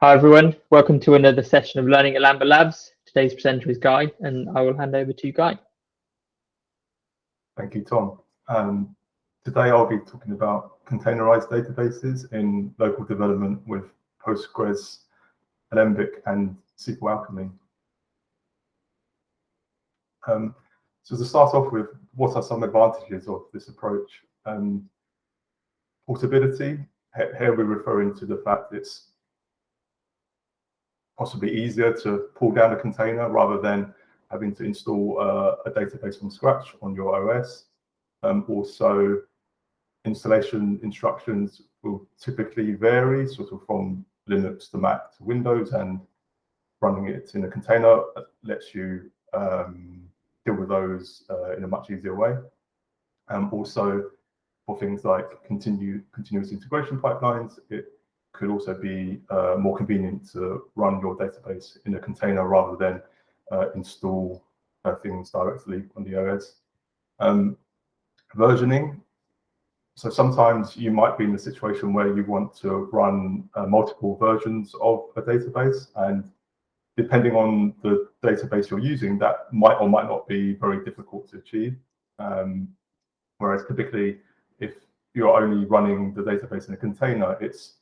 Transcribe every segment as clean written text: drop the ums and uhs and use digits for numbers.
Hi everyone, welcome to another session of Learning at Lambert Labs. Today's presenter is Guy, and I will hand over to Guy. Thank you, Tom. Today I'll be talking about containerized databases in local development with Postgres, Alembic and SQLAlchemy. So to start off with, what are some advantages of this approach? Portability. Here we're referring to the fact it's possibly easier to pull down a container rather than having to install a database from scratch on your OS. Also, installation instructions will typically vary sort of from Linux to Mac to Windows, and running it in a container lets you deal with those in a much easier way. Also, for things like continuous integration pipelines, it could also be more convenient to run your database in a container rather than install things directly on the OS. Versioning. So sometimes you might be in a situation where you want to run multiple versions of a database, and depending on the database you're using, that might or might not be very difficult to achieve. Whereas typically, if you're only running the database in a container, it's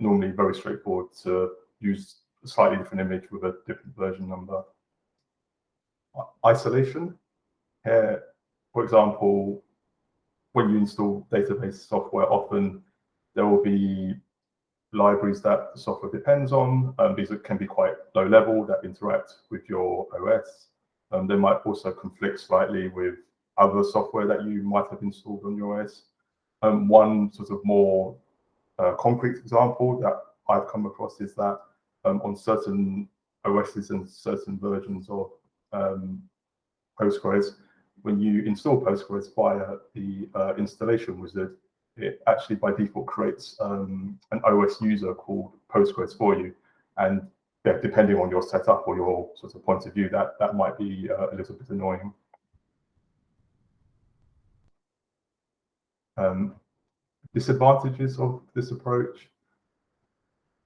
normally very straightforward to use a slightly different image with a different version number. Isolation. Here, for example, when you install database software, often there will be libraries that the software depends on. These can be quite low level that interact with your OS. They might also conflict slightly with other software that you might have installed on your OS. One sort of more concrete example that I've come across is that on certain OSs and certain versions of Postgres, when you install Postgres via the installation wizard, it actually by default creates an OS user called Postgres for you. And depending on your setup or your sort of point of view, that might be a little bit annoying. Disadvantages of this approach.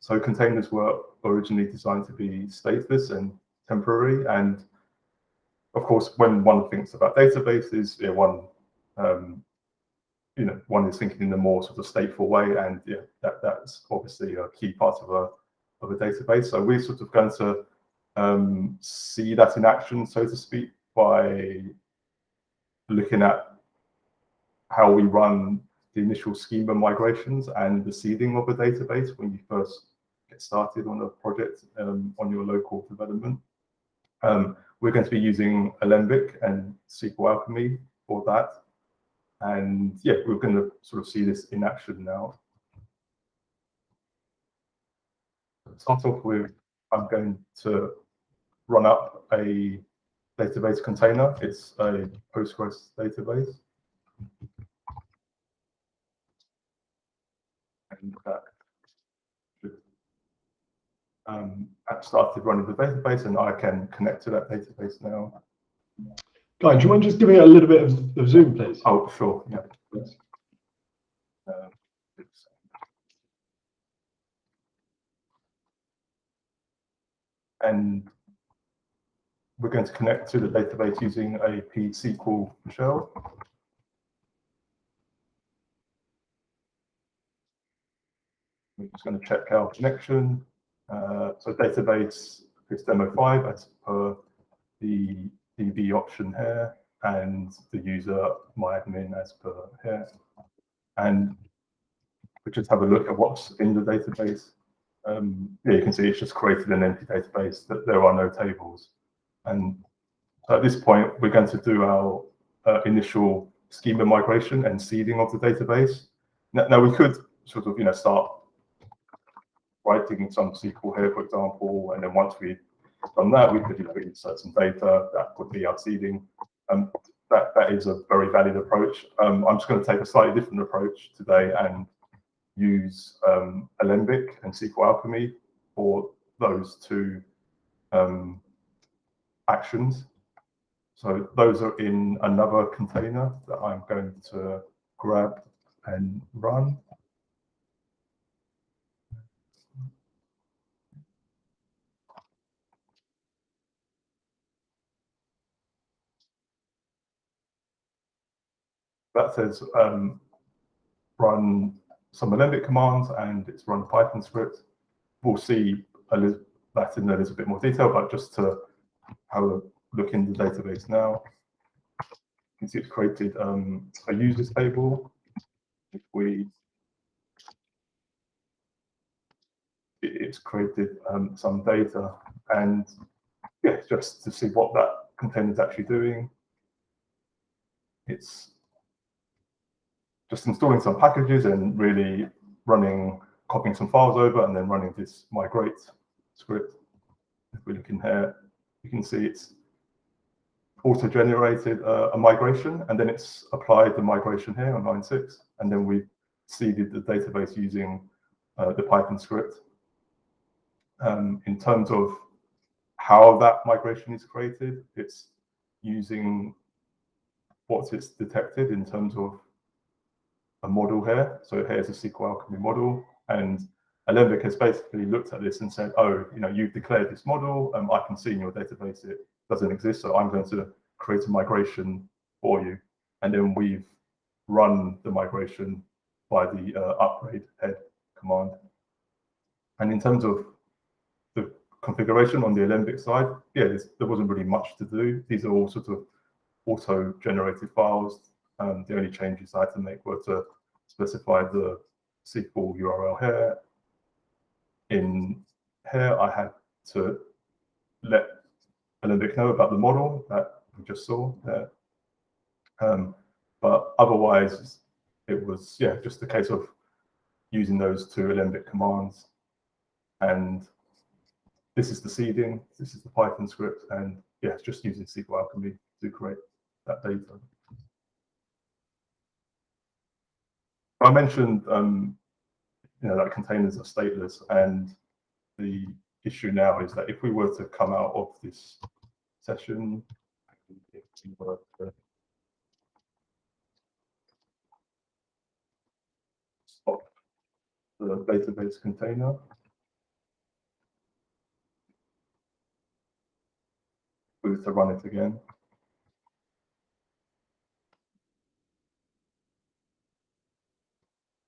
So containers were originally designed to be stateless and temporary, and of course, when one thinks about databases, one is thinking in a more sort of stateful way, and that's obviously a key part of a database. So we're sort of going to see that in action, so to speak, by looking at how we run the initial schema migrations and the seeding of a database when you first get started on a project on your local development. We're going to be using Alembic and SQLAlchemy for that. And we're going to sort of see this in action now. To start off with, I'm going to run up a database container. It's a Postgres database. And that started running the database, and I can connect to that database now. Guy, do you mind just giving it a little bit of zoom, please? Oh, sure. Yeah. Yes. And we're going to connect to the database using a PSQL shell. We're just going to check our connection. So database is demo5 as per the DB option here, and the user myadmin as per here. And we just have a look at what's in the database. You can see it's just created an empty database, that there are no tables. And so at this point, we're going to do our initial schema migration and seeding of the database. Now we could sort of start writing some SQL here, for example, and then once we've done that, we could insert some data. That would be our seeding. That is a very valid approach. I'm just going to take a slightly different approach today and use Alembic and SQLAlchemy for those two actions. So those are in another container that I'm going to grab and run. that says run some Alembic commands, and it's run a Python script. We'll see that in a little bit more detail, but just to have a look in the database now. You can see it's created a users table. If it's created some data, and yeah, just to see what that container is actually doing. It's just installing some packages and really copying some files over, and then running this migrate script. If we look in here, you can see it's auto-generated a migration, and then it's applied the migration here on line 6, and then we've seeded the database using the Python script. In terms of how that migration is created, it's using what it's detected in terms of a model here. So here's a SQLAlchemy model, and Alembic has basically looked at this and said, oh, you've declared this model, I can see in your database it doesn't exist, so I'm going to create a migration for you. And then we've run the migration by the upgrade head command. And in terms of the configuration on the Alembic side, yeah, there wasn't really much to do. These are all sort of auto-generated files. The only changes I had to make were to specify the SQL URL here. In here, I had to let Alembic know about the model that we just saw there. But otherwise, it was, yeah, just a case of using those two Alembic commands. And this is the seeding, this is the Python script, and yeah, it's just using SQLAlchemy to create that data. I mentioned, that containers are stateless, and the issue now is that if we were to come out of this session, if we were to stop the database container, we were to run it again,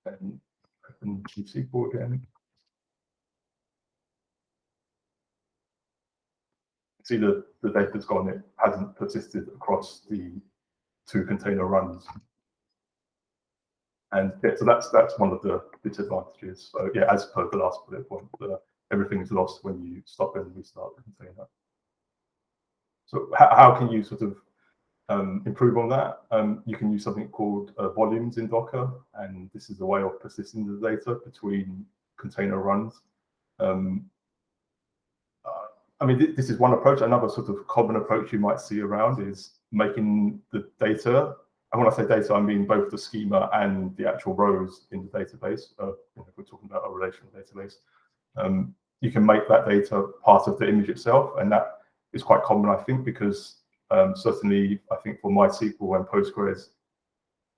and open SQL again. See the data's gone, it hasn't persisted across the two container runs. And yeah, so that's one of the disadvantages. So yeah, as per the last bullet point, everything is lost when you stop and restart the container. So how can you sort of improve on that? You can use something called volumes in Docker, and this is a way of persisting the data between container runs. I mean, this is one approach. Another sort of common approach you might see around is making the data, and when I say data, I mean both the schema and the actual rows in the database. If we're talking about a relational database, you can make that data part of the image itself, and that is quite common, I think, because certainly, I think for MySQL and Postgres,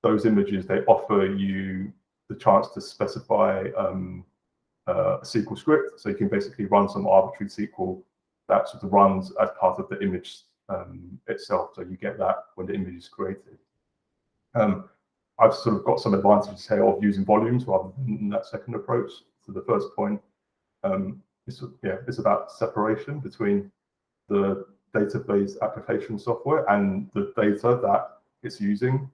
those images, they offer you the chance to specify a SQL script, so you can basically run some arbitrary SQL that sort of runs as part of the image itself. So you get that when the image is created. I've sort of got some advantages here of using volumes rather than that second approach. So the first point, it's about separation between the database application software and the data that it's using.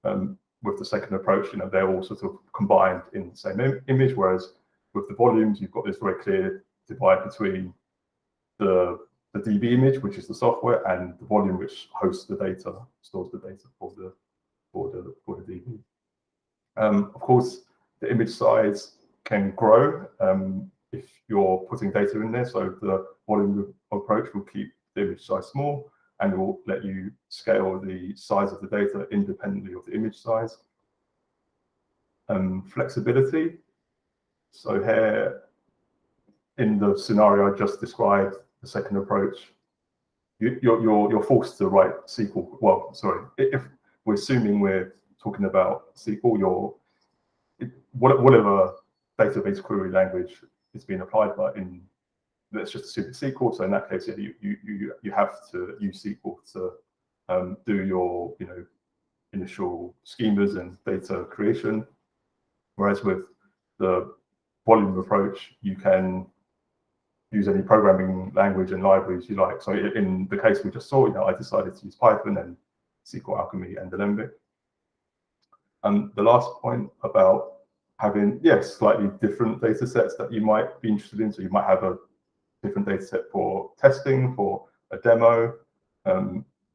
With the second approach, they're all sort of combined in the same image, whereas with the volumes, you've got this very clear divide between the DB image, which is the software, and the volume, which hosts the data, stores the data for the DB. Of course, the image size can grow if you're putting data in there. So the volume approach will keep the image size small, and it will let you scale the size of the data independently of the image size. Flexibility. So here, in the scenario I just described, the second approach, you're forced to write SQL. Well, sorry, if we're assuming we're talking about SQL, whatever database query language is being applied, but let's just assume it's SQL. So in that case, you have to use SQL to do your initial schemas and data creation. Whereas with the volume approach, you can use any programming language and libraries you like. So in the case we just saw, I decided to use Python and SQLAlchemy and Alembic. The last point about having, yes, slightly different data sets that you might be interested in. So you might have a different data set for testing, for a demo.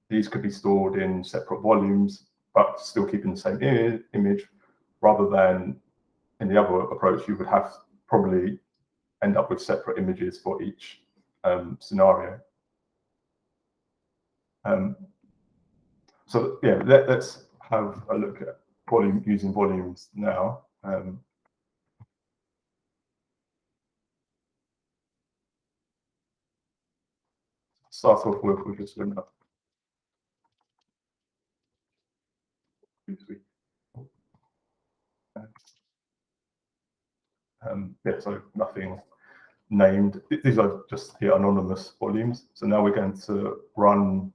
These could be stored in separate volumes, but still keeping the same image, rather than in the other approach, you would have probably end up with separate images for each scenario. So yeah, let's have a look at using volumes now. Start off with just enough. Yeah, so nothing named. These are just the anonymous volumes. So now we're going to run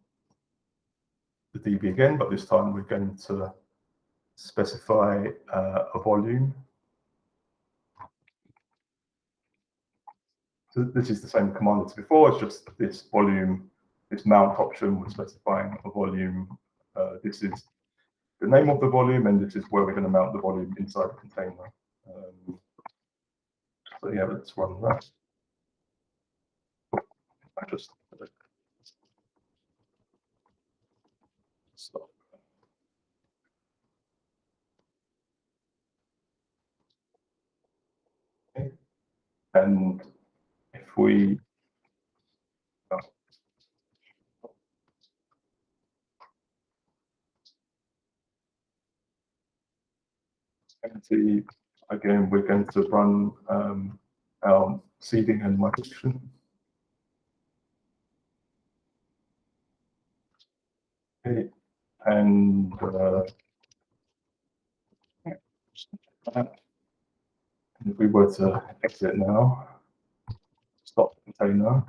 the DB again, but this time we're going to specify a volume. So this is the same command as before. It's just this volume, this mount option. We're specifying a volume. This is the name of the volume, and this is where we're going to mount the volume inside the container. So yeah, let's run that. I just stop. Okay. And if we again, we're going to run our seeding and migration. Okay. And if we were to exit now, stop the container,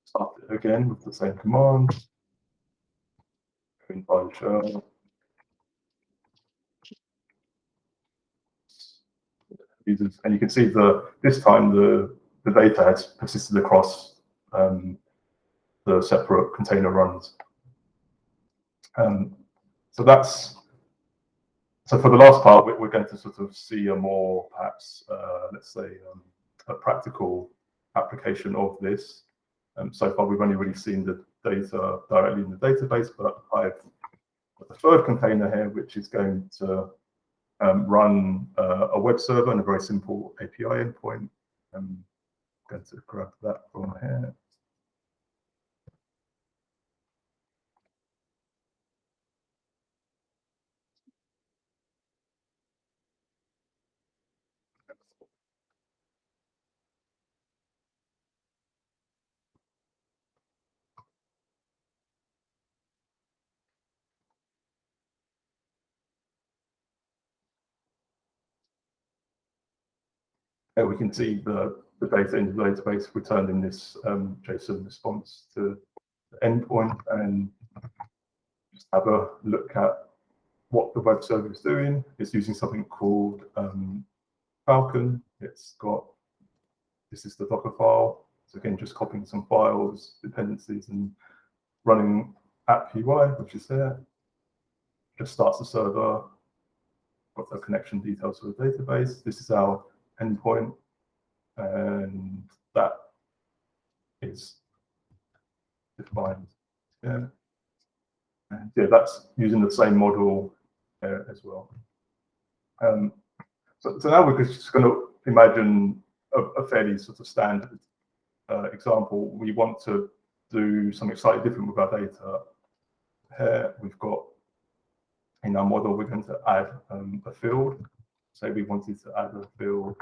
start it again with the same command, invite shell. And you can see this time the data has persisted across the separate container runs. So for the last part, we're going to sort of see a more, perhaps, let's say, a practical application of this. So far, we've only really seen the data directly in the database, but I've got the third container here, which is going to run a web server and a very simple API endpoint. I'm going to grab that from here. We can see the data in the database returned in this JSON response to the endpoint, and just have a look at what the web server is doing. It's using something called Falcon. It's got, this is the Docker file. So again, just copying some files, dependencies, and running app.py, which is there. Just starts the server, got the connection details for the database. This is our endpoint, and that is defined here. And yeah, that's using the same model as well. So now we're just going to imagine a fairly sort of standard example. We want to do something slightly different with our data. Here we've got, in our model, we're going to add a field. Say we wanted to add a field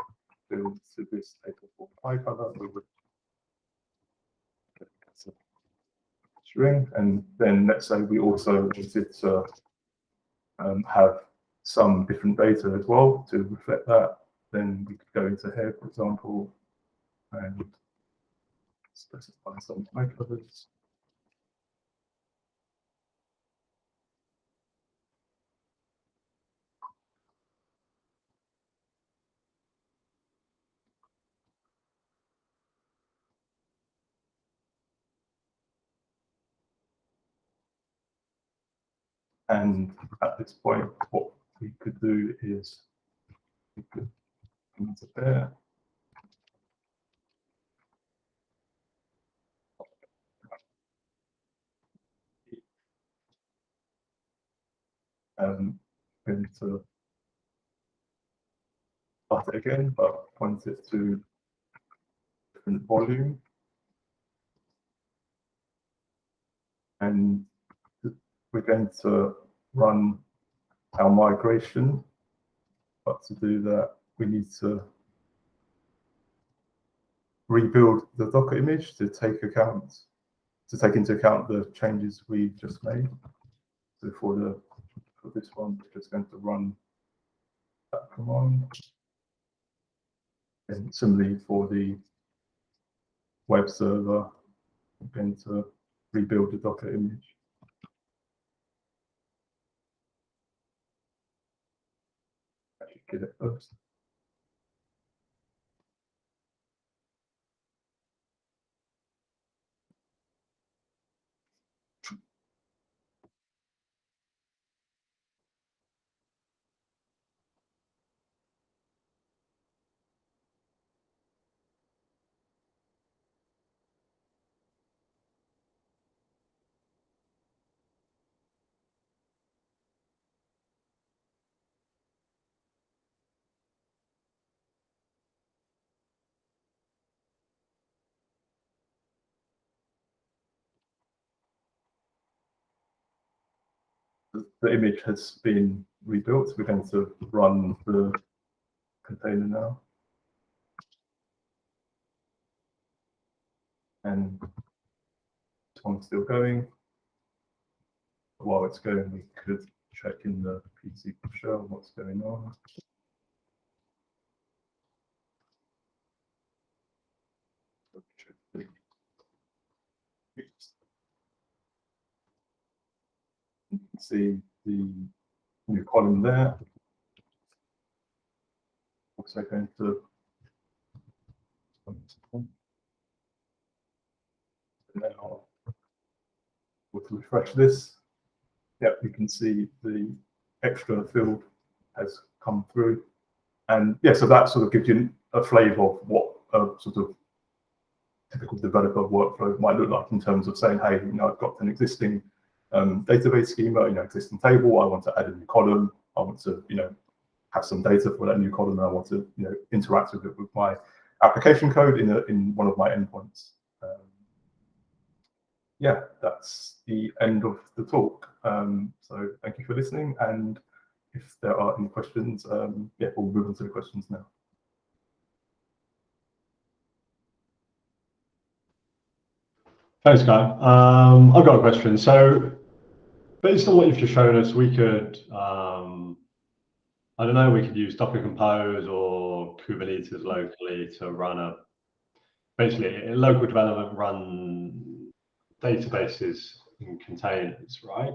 to this table for pie color. We would string, and then let's say we also wanted to have some different data as well to reflect that. Then we could go into here, for example, and specify some pie colors. And at this point, what we could do is we could come into there. Going to start it again, but point it to different volume. And we're going to run our migration. But to do that, we need to rebuild the Docker image to take into account the changes we just made. So for this one, we're just going to run that command. And similarly for the web server, I'm going to rebuild the Docker image. Actually, get it first. The image has been rebuilt. We're going to run the container now. And this one's still going. While it's going, we could check in the PC shell what's going on. You can see the new column there. Also going to now we'll refresh this. Yep, you can see the extra field has come through. And yeah, so that sort of gives you a flavor of what a sort of typical developer workflow might look like in terms of saying, hey, you know, I've got an existing database schema, you know, existing table. I want to add a new column. I want to, you know, have some data for that new column. And I want to, you know, interact with it with my application code in one of my endpoints. Yeah, that's the end of the talk. So thank you for listening. And if there are any questions, yeah, we'll move on to the questions now. Thanks, Guy. I've got a question. So based on what you've just shown us, we could, I don't know, we could use Docker Compose or Kubernetes locally to run basically a local development run databases in containers, right?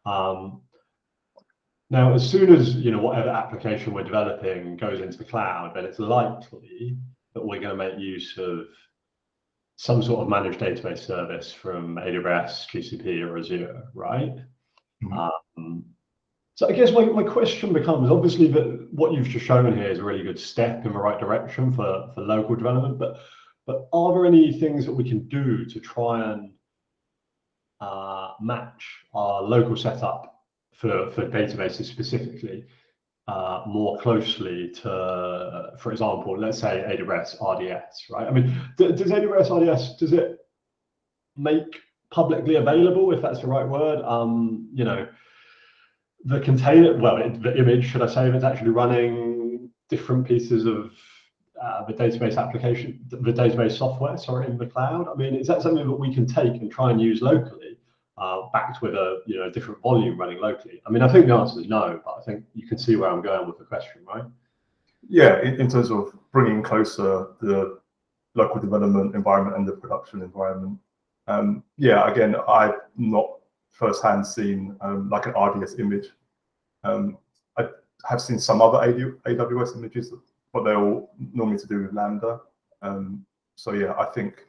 Now, as soon as, you know, whatever application we're developing goes into the cloud, then it's likely that we're going to make use of some sort of managed database service from AWS, GCP, or Azure, right? Mm-hmm. So I guess my question becomes, obviously, that what you've just shown here is a really good step in the right direction for local development, but are there any things that we can do to try and match our local setup for databases specifically more closely to, for example, let's say AWS RDS, right? I mean, does AWS RDS, does it make publicly available, if that's the right word, you know, the container, well, the image, should I say, if it's actually running different pieces of the database application, the database software, sorry, in the cloud? I mean, is that something that we can take and try and use locally, backed with a, you know, different volume running locally? I mean, I think the answer is no, but I think you can see where I'm going with the question, right? Yeah, in terms of bringing closer the local development environment and the production environment. Yeah, again, I've not firsthand seen like an RDS image. I have seen some other AWS images, but they're all normally to do with Lambda. So yeah, I think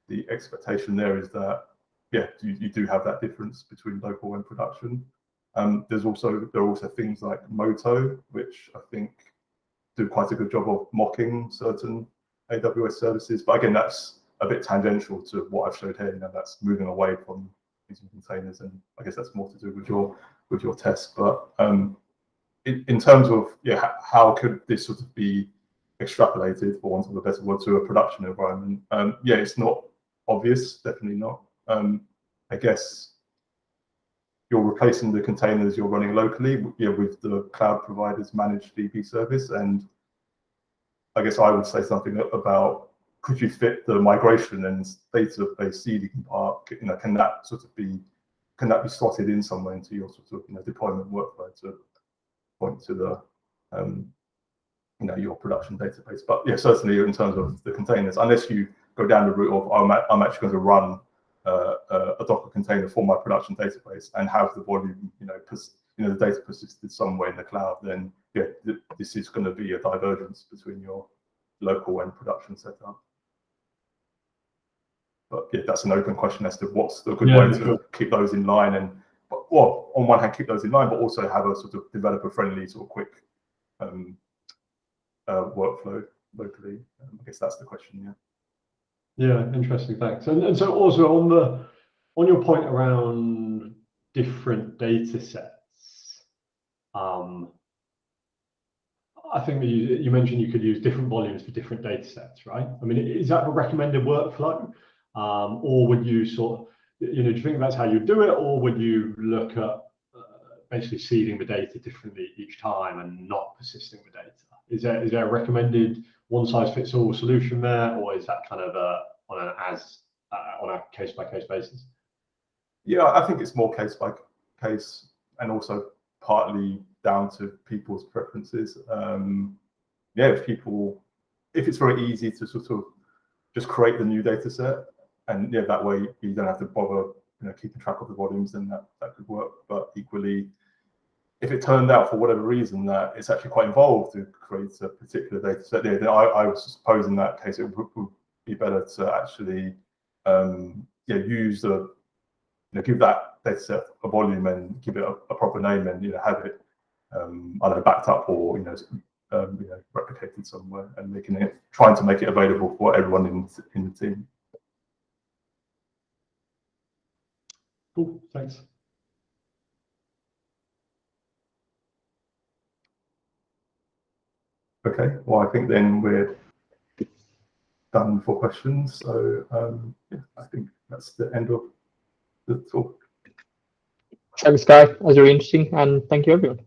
the expectation there is that, yeah, you do have that difference between local and production. There are also things like Moto, which I think do quite a good job of mocking certain AWS services. But again, that's a bit tangential to what I've showed here. You know, that's moving away from using containers, and I guess that's more to do with your test. But in terms of how could this sort of be extrapolated, for want of a better word, to a production environment? It's not obvious, definitely not. I guess you're replacing the containers you're running locally with the cloud provider's managed DB service, and I guess I would say something about, could you fit the migration and database seeding part? You know, can that be slotted in somewhere into your sort of deployment workflow to point to the your production database? But yeah, certainly in terms of the containers, unless you go down the route of I'm actually going to run a Docker container for my production database and have the volume, the data persisted somewhere in the cloud, then this is going to be a divergence between your local and production setup. But yeah, that's an open question as to what's the good way to keep those in line, and well, on one hand keep those in line, but also have a sort of developer-friendly sort of quick workflow locally. I guess that's the question. Yeah, interesting, thanks. And so also on your point around different data sets, I think that you mentioned you could use different volumes for different data sets, right? I mean, is that a recommended workflow? Or would you sort of, do you think that's how you do it, or would you look at basically seeding the data differently each time and not persisting the data? Is there a recommended one-size-fits-all solution there, or is that kind of on a case-by-case basis? Yeah, I think it's more case by case, and also partly down to people's preferences. If it's very easy to sort of just create the new data set, and that way you don't have to bother keeping track of the volumes, then that could work. But equally, if it turned out for whatever reason that it's actually quite involved to create a particular data set, then I would suppose in that case it would be better to actually use give that data set a volume and give it a proper name, and have it either backed up or replicated somewhere, and trying to make it available for everyone in the team. Cool, thanks. Okay, well, I think then we're done for questions. So I think that's the end of the talk. Thanks, Guy. That was really interesting, and thank you, everyone.